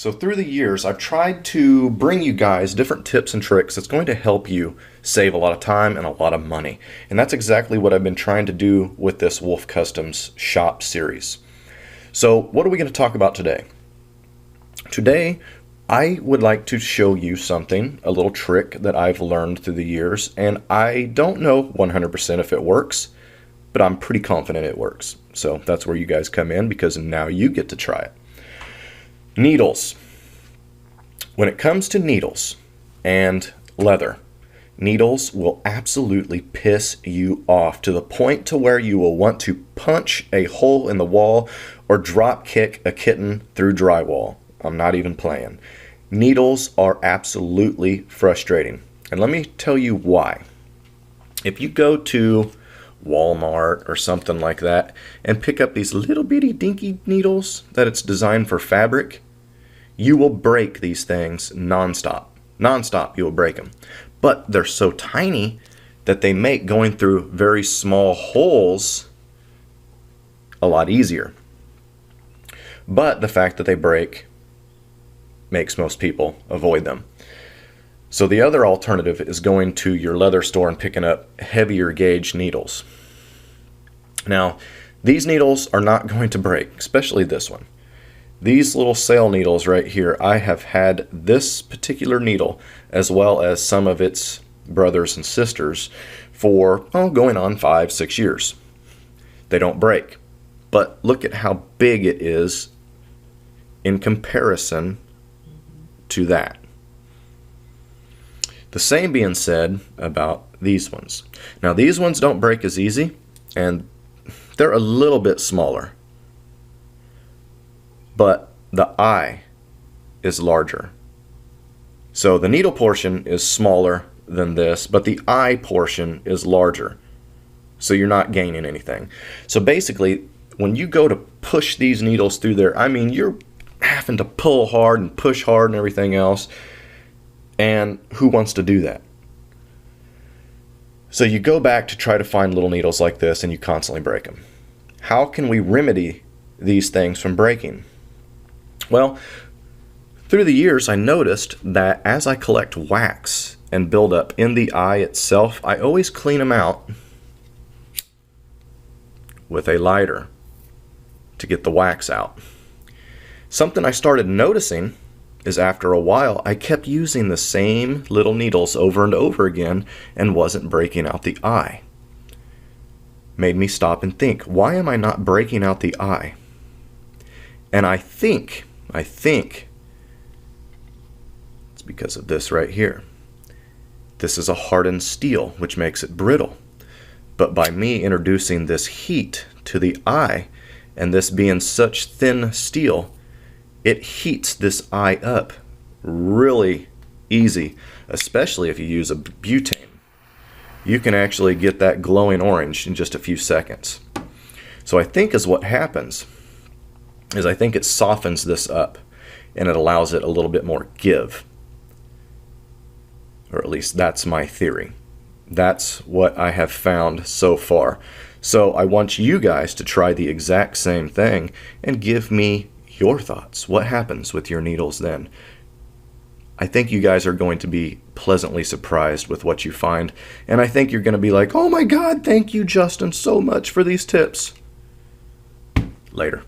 So through the years, I've tried to bring you guys different tips and tricks that's going to help you save a lot of time and a lot of money. And that's exactly what I've been trying to do with this Wolf Customs shop series. So what are we going to talk about today? Today, I would like to show you something, a little trick that I've learned through the years, and I don't know 100% if it works, but I'm pretty confident it works. So that's where you guys come in, because now you get to try it. Needles. When it comes to needles and leather, needles will absolutely piss you off to the point to where you will want to punch a hole in the wall or drop kick a kitten through drywall. I'm not even playing. Needles are absolutely frustrating. And let me tell you why. If you go to Walmart or something like that and pick up these little bitty dinky needles that it's designed for fabric, you will break these things nonstop. Nonstop, you will break them. But they're so tiny that they make going through very small holes a lot easier. But the fact that they break makes most people avoid them. So the other alternative is going to your leather store and picking up heavier gauge needles. Now, these needles are not going to break, especially this one. These little sail needles right here, I have had this particular needle as well as some of its brothers and sisters for, going on 5-6 years. They don't break. But look at how big it is in comparison to that. The same being said about these ones. Now these ones don't break as easy, and they're a little bit smaller. But the eye is larger. So the needle portion is smaller than this, but the eye portion is larger. So you're not gaining anything. So basically, when you go to push these needles through there, you're having to pull hard and push hard and everything else. And who wants to do that? So you go back to try to find little needles like this and you constantly break them. How can we remedy these things from breaking? Well, through the years I noticed that as I collect wax and buildup in the eye itself, I always clean them out with a lighter to get the wax out. Something I started noticing is after a while I kept using the same little needles over and over again and wasn't breaking out the eye. Made me stop and think, why am I not breaking out the eye? And I think it's because of this right here. This is a hardened steel, which makes it brittle. But by me introducing this heat to the eye, and this being such thin steel, it heats this eye up really easy, especially if you use a butane. You can actually get that glowing orange in just a few seconds. So I think is what happens is I think it softens this up and it allows it a little bit more give. Or at least that's my theory. That's what I have found so far. So I want you guys to try the exact same thing and give me your thoughts. What happens with your needles then? I think you guys are going to be pleasantly surprised with what you find. And I think you're going to be like, oh my God, thank you, Justin, so much for these tips. Later.